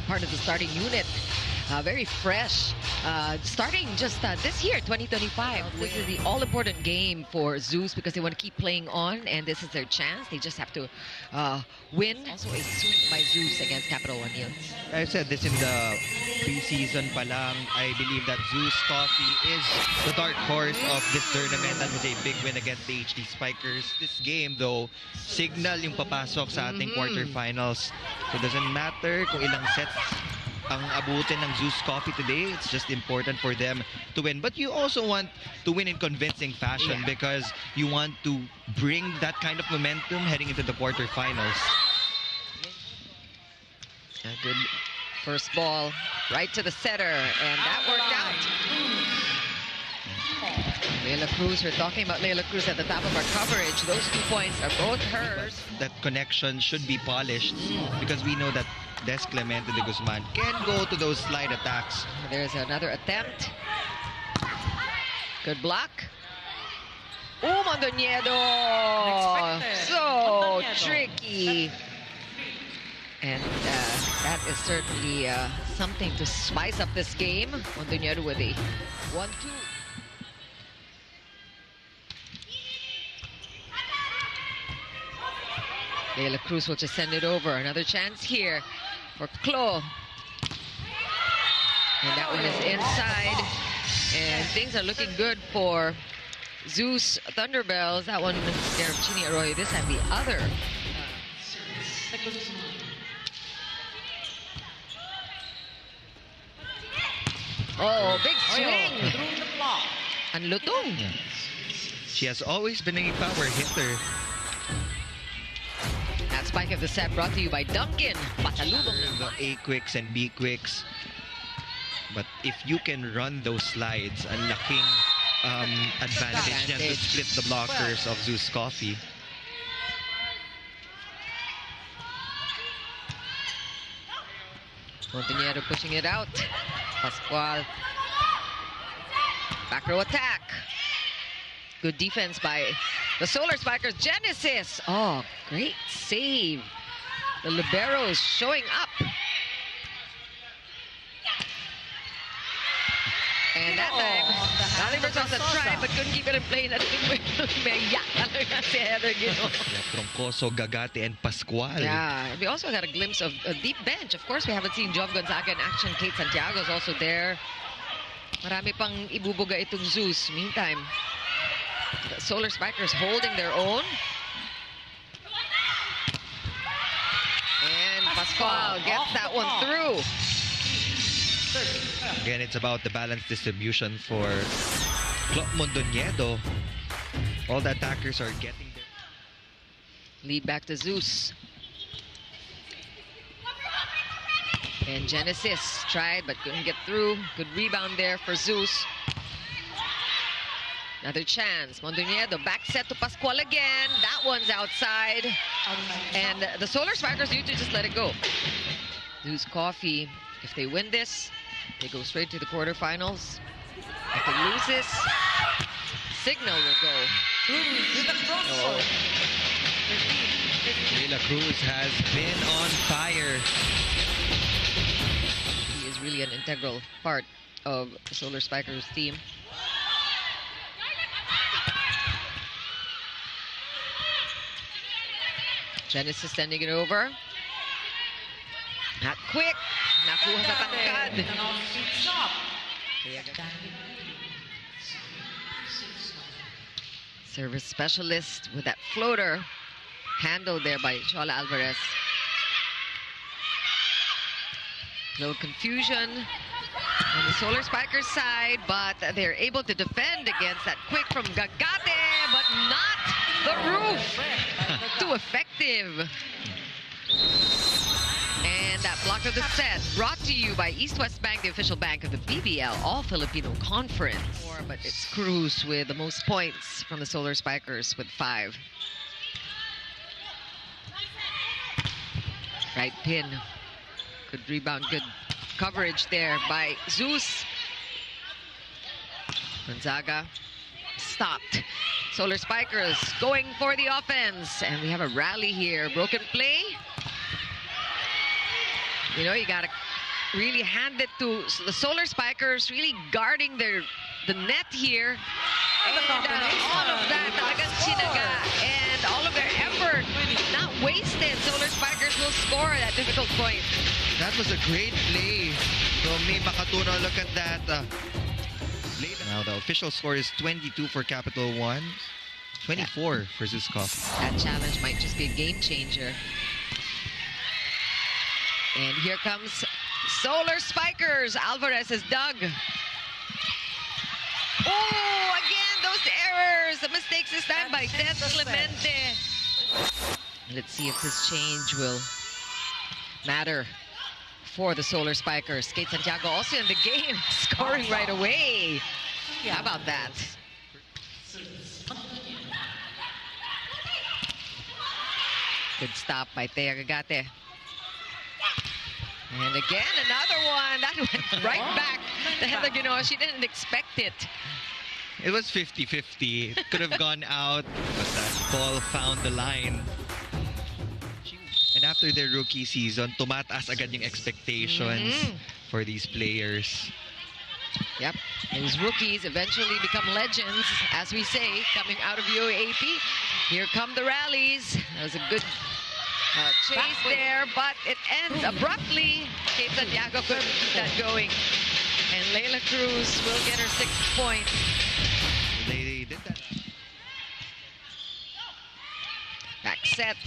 part of the starting unit. Very fresh. Starting just this year, 2025. This is the all-important game for Zeus because they want to keep playing on, and this is their chance. They just have to win. Also a sweep by Zeus against Capital1 Yun. I said this in the preseason pa lang. I believe that Zeus Coffee is the dark horse of this tournament and with a big win against the HD Spikers. This game, though, signal yung papasok sa ating quarterfinals. So it doesn't matter kung ilang sets ang abutin ng Zeus Coffee today. It's just important for them to win. But you also want to win in convincing fashion because you want to bring that kind of momentum heading into the quarterfinals. A good first ball right to the setter, and that worked out. Leila Cruz, we're talking about Leila Cruz at the top of our coverage. Those 2 points are both hers. That connection should be polished because we know that Des Clemente de Guzman can go to those slide attacks. There's another attempt. Good block. Oh, Mondoñedo! So tricky. And that is certainly something to spice up this game. Mondoñedo with a 1-2. Leila Cruz will just send it over. Another chance here for Klo. And that one is inside. And things are looking good for ZUS Thunderbelles. That one, Chini Arroyo. This and the other. Oh, big swing. Ang lutong. She has always been a power hitter. That spike of the set brought to you by Duncan. Pasalubong The A-quicks and B-quicks. But if you can run those slides, ang laking advantage niyan to split the blockers of ZUS Coffee. Mondoñedo pushing it out. Pascual. Back row attack. Good defense by the Solar Spikers. Genesis. Oh, great save. The libero is showing up. And that time, Oliver was a try but couldn't keep it in play. Troncoso, Gagate, and Pascual. Yeah, we also got a glimpse of a deep bench. Of course, we haven't seen Jov Gonzaga in action. Kate Santiago is also there. Marami pang ibubuga itong Zeus. Meantime, the Solar Spikers holding their own. And Pascual gets that one through. Again, it's about the balanced distribution for Mondoñedo. All the attackers are getting their lead back to Zeus. And Genesis tried but couldn't get through. Good rebound there for Zeus. Another chance. Mondoñedo back set to Pascual again. That one's outside. And the Solar Spikers need to just let it go. ZUS Coffee, if they win this, they go straight to the quarterfinals. If they lose this, signal will go. Oh. Leila Cruz has been on fire. He is really an integral part of the Solar Spikers team. Genesis sending it over. Not quick. Nakuha sa tangkad. Service specialist with that floater. Handled there by Chola Alvarez. Little confusion on the Solar Spikers side, but they're able to defend against that quick from Gagate, but not the roof. Too effective. And that block of the set brought to you by East West Bank, the official bank of the PVL All-Filipino Conference. But it's Cruz with the most points from the Solar Spikers with 5. Right pin. Good rebound, good coverage there by Zeus. Gonzaga stopped. Solar Spikers going for the offense. And we have a rally here. Broken play. You know, you gotta really hand it to the Solar Spikers, really guarding the net here. And all of that, talagang chinaga. And all of their effort not wasted. Solar Spikers will score that difficult point. That was a great play from May Makatuno. Look at that. Now the official score is 22 for Capital 1, 24 for Zeus Coffee. That challenge might just be a game changer. And here comes Solar Spikers. Alvarez has dug. Oh, again, those errors. The mistakes this time by Ted Clemente. Let's see if this change will matter for the Solar Spikers. Kate Santiago also in the game, scoring right away. How about that? Good stop by Thea Gagate. And again, another one. That went right back to Heather Guinoa. She didn't expect it. It was 50-50. It could have gone out, but that ball found the line. And after their rookie season, tumataas agad yung expectations for these players. Yep. These rookies eventually become legends, as we say, coming out of UAAP. Here come the rallies. That was a good chase there, but it ends abruptly. Kate Santiago couldn't keep that going. And Leila Cruz will get her 6th point. They did that. Back set.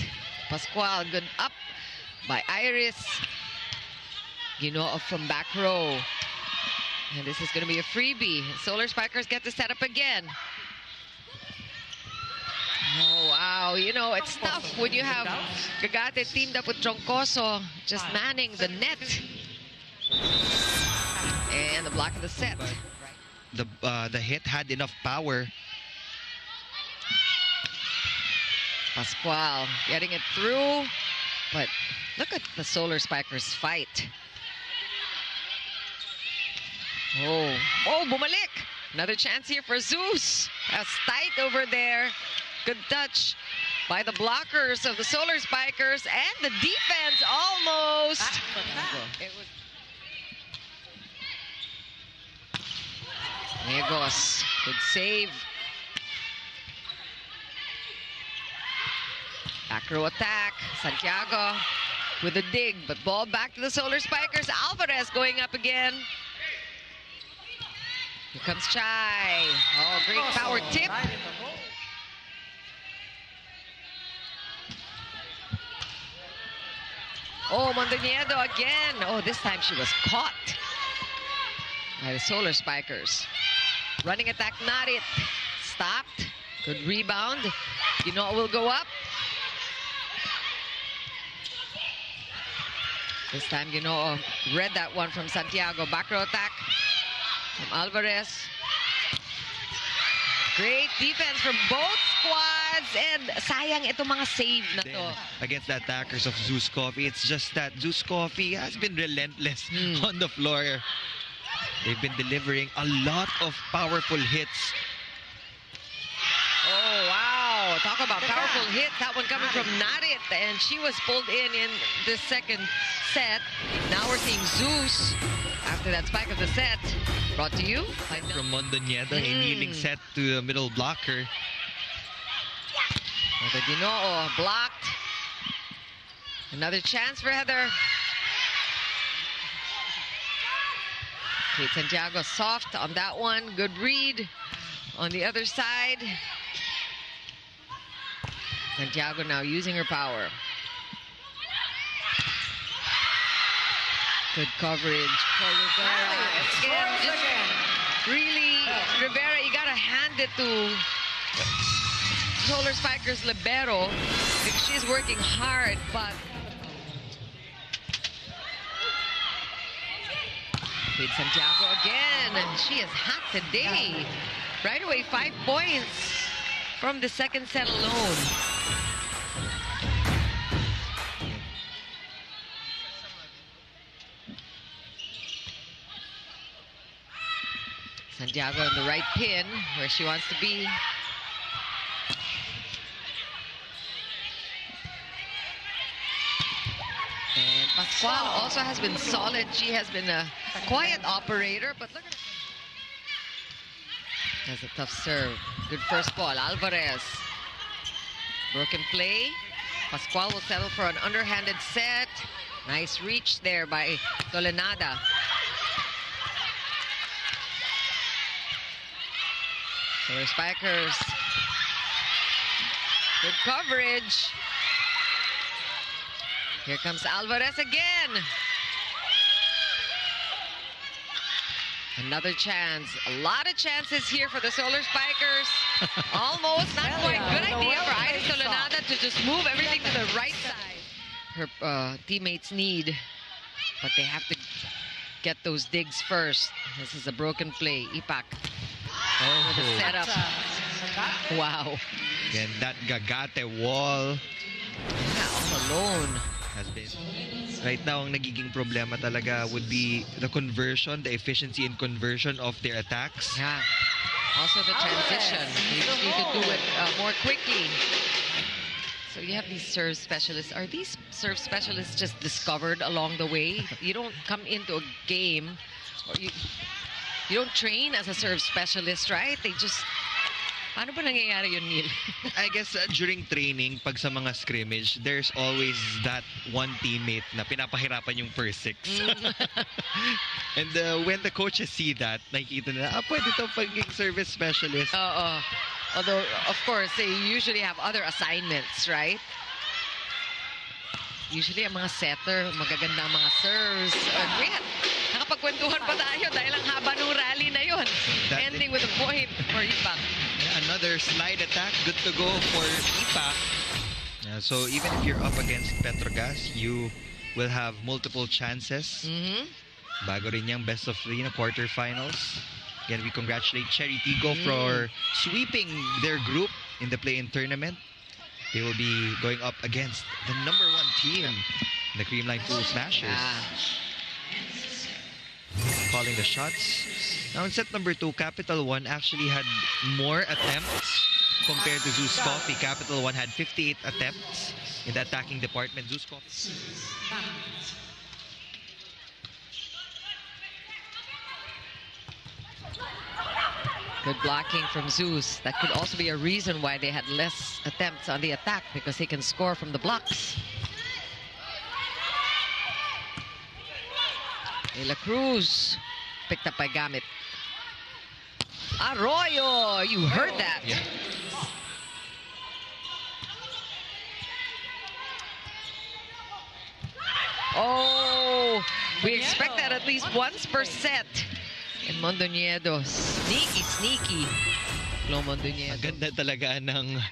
Pascual, good up by Iris. Guinoa from back row. And this is going to be a freebie. Solar Spikers get to set up again. Oh, wow. You know, it's tough when you have Gagate teamed up with Troncoso just manning the net. And the block of the set. The hit had enough power. Pascual getting it through. But look at the Solar Spikers fight. Oh, bumalik. Another chance here for Zeus. That's tight over there. Good touch by the blockers of the Solar Spikers. And the defense almost. Negos, good save. Back row attack. Santiago with a dig, but ball back to the Solar Spikers. Alvarez going up again. Here comes Chai. Oh, great power tip. Oh, Mondoñedo again. Oh, this time she was caught by the Solar Spikers. Running attack, not it. Stopped. Good rebound. Guinoa will go up. This time Guinoa read that one from Santiago. Back row attack from Alvarez. Great defense from both squads. And sayang itong mga save na to. Against the attackers of Zeus Coffee, it's just that Zeus Coffee has been relentless on the floor. They've been delivering a lot of powerful hits. Oh, wow. Talk about powerful hit. That one coming from Narit. And she was pulled in the second set. Now we're seeing Zeus after that spike of the set. Brought to you from Mondoñedo, a kneeling set to the middle blocker. Heather Guinoa blocked. Another chance for Heather. Kate Santiago soft on that one. Good read on the other side. Santiago now using her power. Good coverage for Rivera. Again, just really, Rivera, you gotta hand it to Solar Spikers libero because she's working hard, but Kate Santiago again, and she is hot today. Right away, 5 points from the second set alone. Santiago in the right pin, where she wants to be. And Pascual also has been solid. She has been a quiet operator, but look at her. That's a tough serve. Good first ball. Alvarez. Broken play. Pascual will settle for an underhanded set. Nice reach there by Tolenada. Solar Spikers. Good coverage. Here comes Alvarez again. Another chance. A lot of chances here for the Solar Spikers. Almost, not quite. Good idea for Iris Tolenada to just move everything to the right side. Her teammates need, but they have to get those digs first. This is a broken play. Ipak. Oh, the setup. Wow. And that Gagate wall. Yeah, all alone. Has been. Right now, ang nagiging problema talaga would be the conversion, the efficiency in conversion of their attacks. Yeah. Also the transition. You could do it more quickly. So you have these serve specialists. Are these serve specialists just discovered along the way? You don't come into a game, or you don't train as a serve specialist, right? They just... Paano ba nangyayari yun, Neil? I guess during training, pag sa mga scrimmage, there's always that one teammate na pinapahirapan yung first six. And when the coaches see that, nakikita na, pwede ito pagiging service specialist. Oo. Although, of course, they usually have other assignments, right? Usually, ang mga setter, magaganda ang mga serves. Nakapagkwentuhan pa tayo dahil ang haba ng rally na yun. Ending with a point for Ipak. Another slide attack, good to go for Ipak. So even if you're up against Petrogas, you will have multiple chances. Bago rin yung best of three na quarterfinals. Again, we congratulate Cherry Tigo for sweeping their group in the play-in tournament. They will be going up against the #1 team, the Creamline Pool Smashers. Calling the shots. Now in set number 2, Capital1 actually had more attempts compared to Zeus Coffee. Capital1 had 58 attempts in the attacking department. Zeus Coffee. Good blocking from Zeus. That could also be a reason why they had less attempts on the attack, because they can score from the blocks. De La Cruz picked up by Gamit. Arroyo, you heard that. Yeah. Oh, we expect that at least once per set. And Mondoñedo, sneaky. Flo Mondoñedo. Ang ganda talaga ng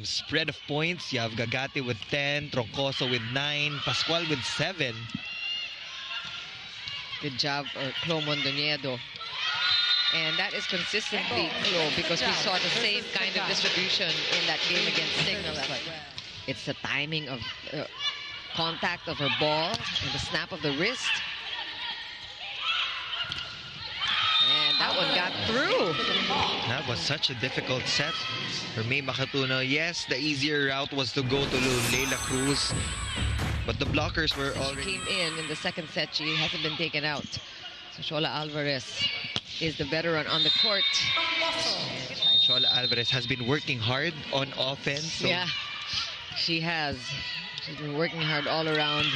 spread of points. You have Gagate with 10, Troncoso with 9, Pascual with 7. Good job, Flo Mondoñedo. And that is consistently Flo, because we saw the same kind of distribution in that game against Signal. It's the timing of contact of her ball and the snap of the wrist. And that one got through. That was such a difficult set for May Makatuno. Yes, the easier route was to go to Leila Cruz, but the blockers were already... She came in the second set. She hasn't been taken out. So Shola Alvarez is the veteran on the court. Shola Alvarez has been working hard on offense. So yeah, she has. She's been working hard all around.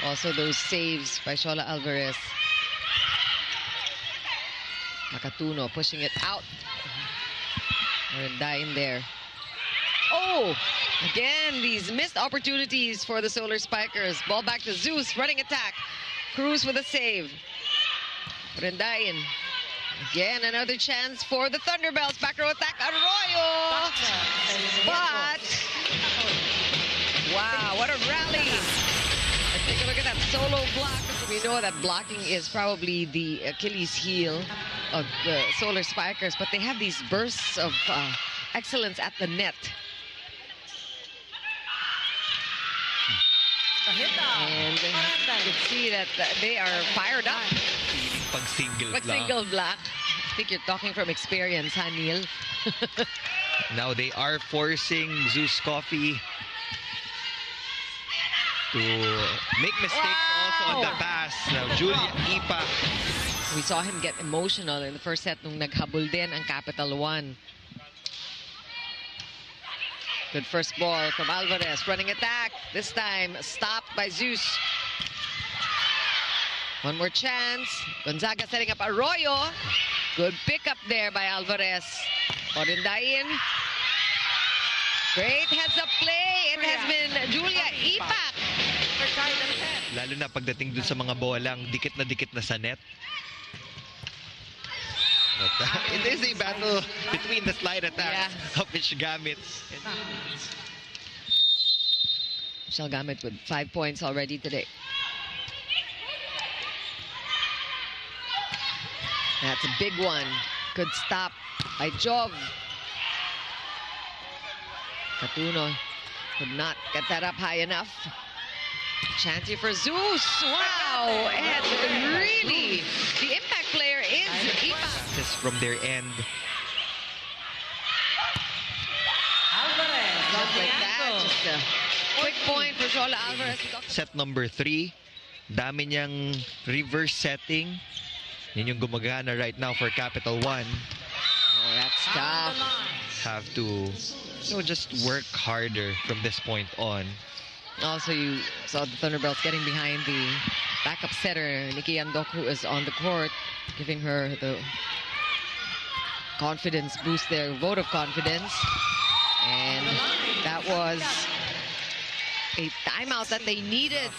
Also those saves by Shola Alvarez. Makatuno pushing it out. Renda in there. Oh, again, these missed opportunities for the Solar Spikers. Ball back to Zeus, running attack. Cruz with a save. Rendain. Again, another chance for the Thunderbelles. Back row attack, Arroyo. But, wow, what a rally. Let's take a look at that solo block. We know that blocking is probably the Achilles heel of the Solar Spikers, but they have these bursts of excellence at the net. And you can see that they are fired up. Pag single block. I think you're talking from experience, huh, Neil? Now they are forcing Zeus Coffee to make mistakes also on the pass. Now, Julia Ipa. We saw him get emotional in the first set nung naghabol din ang Capital 1. Good first ball from Alvarez. Running attack. This time stopped by Zeus. One more chance. Gonzaga setting up Arroyo. Good pickup there by Alvarez. Orendain. Great heads-up play. It has been Julia Ipak. Lalo na pagdating dun sa mga bolang dikit na sa net. But, it is a battle between the slide attacks of Mish Gamit. Michelle Gamit with 5 points already today. That's a big one. Good stop by Jov. Catuno could not get that up high enough. Chance here for Zeus. Wow. And really, the impact player is Ipa. Just from their end. Just like that. Just a quick point for Shola Alvarez. Set number 3. Dami niyang reverse setting. Yun yung gumagana right now for Capital 1. Oh, that's tough. Have to just work harder from this point on. Also, you saw the Thunderbelles getting behind the backup setter, Nikki Andok, who is on the court, giving her the confidence boost there, vote of confidence. And that was a timeout that they needed.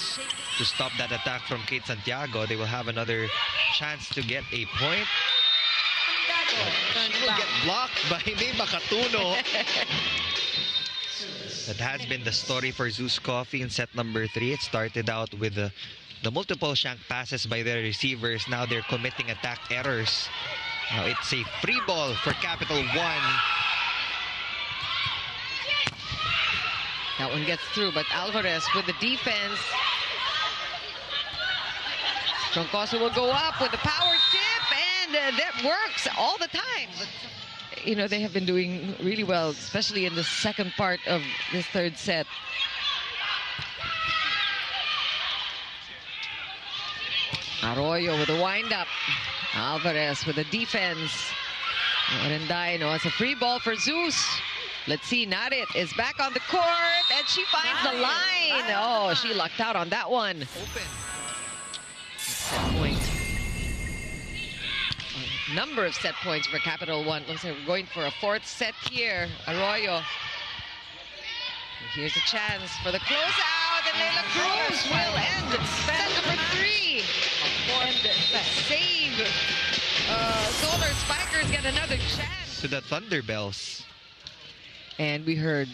To stop that attack from Kate Santiago, they will have another chance to get a point. She will get blocked by Neyma Catuno. That has been the story for Zeus Coffee in set number 3. It started out with the multiple shank passes by their receivers. Now they're committing attack errors. Now it's a free ball for Capital 1. That one gets through, but Alvarez with the defense. Troncoso will go up with the power tip, and that works all the time. But, you know, they have been doing really well, especially in the second part of this third set. Arroyo with a wind-up. Alvarez with the defense. Orendain, it's a free ball for Zeus. Let's see, Narit is back on the court, and she finds the line. Oh, she lucked out on that one. Open. Set point. A number of set points for Capital 1. Looks like we're going for a fourth set here. Arroyo. And here's a chance for the closeout, and Leila Cruz will end set number 3. And save. Solar Spikers get another chance. To the Thunderbelles. And we heard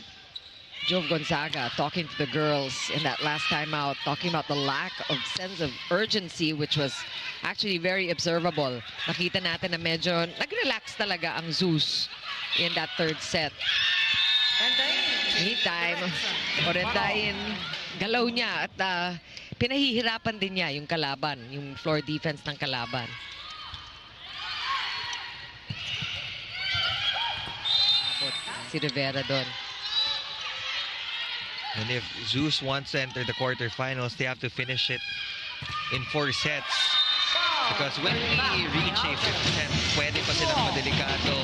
Jove Gonzaga talking to the girls in that last timeout, talking about the lack of sense of urgency, which was actually very observable. Nakita natin na medyo nag-relax talaga ang Zeus in that third set. Meantime, Orendain, galaw niya at pinahihirapan din niya yung kalaban, yung floor defense ng kalaban. Si Rivera doon. And if Zeus wants to enter the quarterfinals, they have to finish it in 4 sets. Because when we reach a 5th set, pwede pa silang madelikado.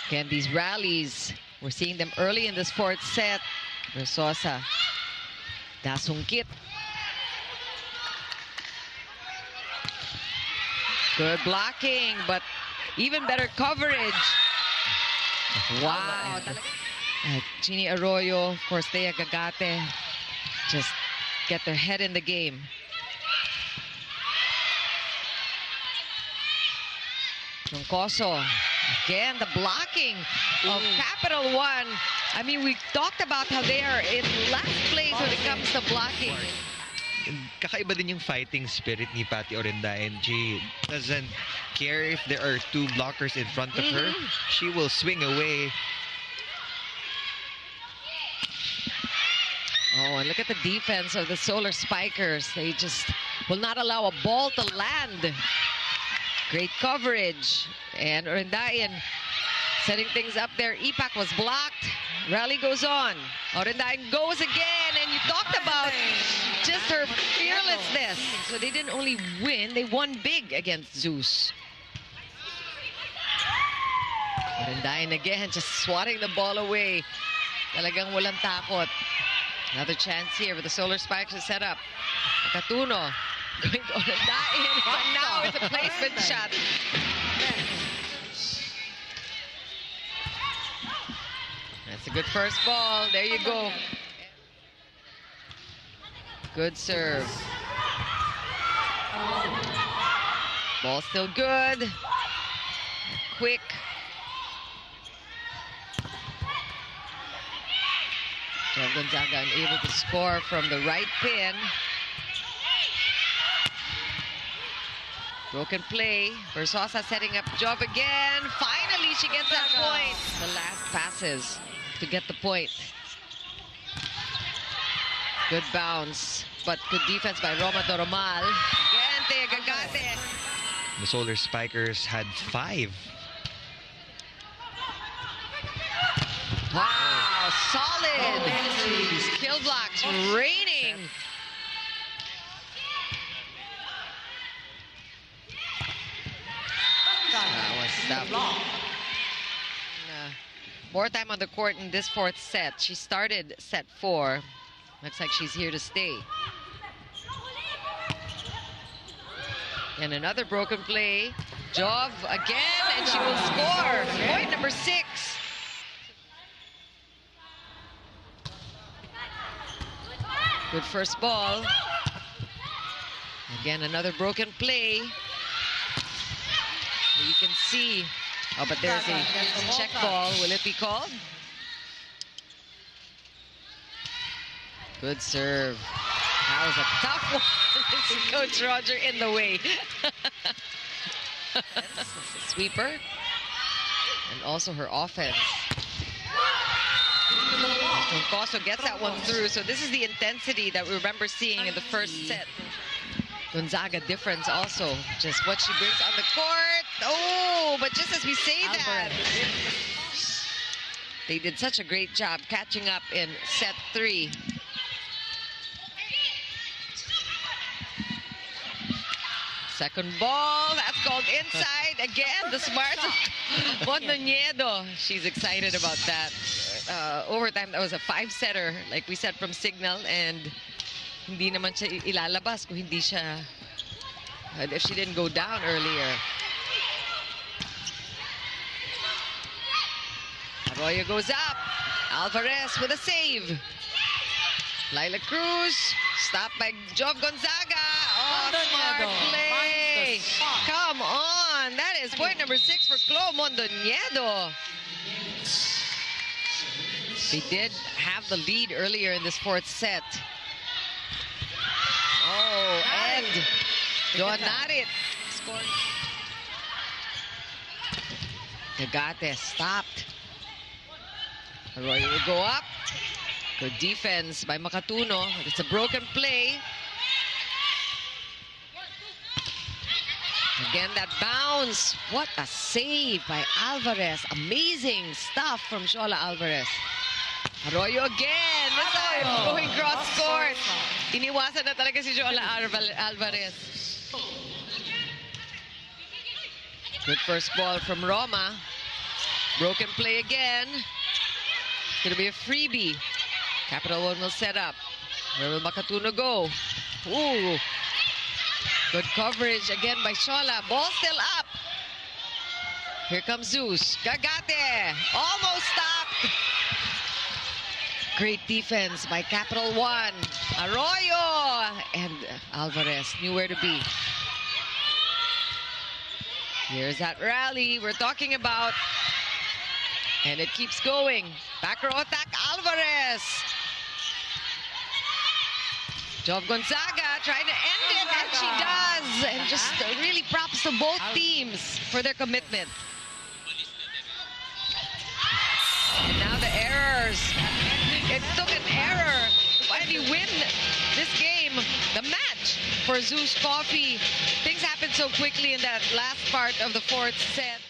Again, these rallies, we're seeing them early in this 4th set. Versosa, Dasungkit. Good blocking, but even better coverage. Wow. Chini Arroyo, of course, Thea Gagate, just get their head in the game. Troncoso, again, the blocking of Capital 1. I mean, we talked about how they are in last place when it comes to blocking. Kakaiba din yung fighting spirit ni Patty Orendain. She doesn't care if there are 2 blockers in front of her. She will swing away. Oh, and look at the defense of the Solar Spikers. They just will not allow a ball to land. Great coverage. And Orendain setting things up there. Ipak was blocked. Rally goes on. Orendain goes again. And you talked about just her fearlessness. So they didn't only win, they won big against Zeus. Orendain again, just swatting the ball away. Talagang walang takot. Another chance here with the Solar Spikers set up. Makatuno going to Orendain, but now it's a placement shot. That's a good first ball. There you go. Good serve. Ball still good. Quick. Jov Gonzaga unable to score from the right pin. Broken play. Versosa setting up Jov again. Finally, she gets that point. The last passes to get the point. Good bounce, but good defense by Roma Doromal. Again, Tea Gagate. The Solar Spikers had 5. Wow, solid. These kill blocks raining. That was more time on the court in this 4th set. She started set 4. Looks like she's here to stay. And another broken play. Jov again, and she will score. Point number 6. Good first ball. Again, another broken play. You can see. Oh, but there's a check ball. Will it be called? Good serve. That was a tough one. Coach Roger in the way. Sweeper. And also her offense. Troncoso gets that one through. So this is the intensity that we remember seeing in the first set. Gonzaga difference also. Just what she brings on the court. Oh, but just as we say that, they did such a great job catching up in set 3. Second ball, that's called inside. Again, the smarts of Mondoñedo. She's excited about that. Overtime, that was a 5-setter, like we said, from Signal, and hindi naman siya ilalabas kung hindi siya, if she didn't go down earlier. Arroyo goes up. Alvarez with a save. Lila Cruz, stopped by Jov Gonzaga. Oh, smart play. Come on. That is point number 6 for Chloe Mondoñedo. They did have the lead earlier in this 4th set. Oh, and Joan Narit scored. Gagate stopped. Arroyo will go up. Good defense by Makatuno. It's a broken play. Again, that bounce. What a save by Alvarez. Amazing stuff from Shola Alvarez. Arroyo again. This time going cross court. Iniwasan na talaga si Shola Alvarez. Good first ball from Roma. Broken play again. It's going to be a freebie. Capital 1 will set up. Where will Makatuno go? Ooh. Good coverage again by Shola. Ball still up. Here comes Zeus. Gagate. Almost stopped. Great defense by Capital 1. Arroyo. And Alvarez knew where to be. Here's that rally we're talking about. And it keeps going. Back row attack, Alvarez. Jov Gonzaga trying to end it, and she does. And just really props to both teams for their commitment. And now the errors. It took an error to finally win this game, the match for Zeus Coffee. Things happen so quickly in that last part of the fourth set.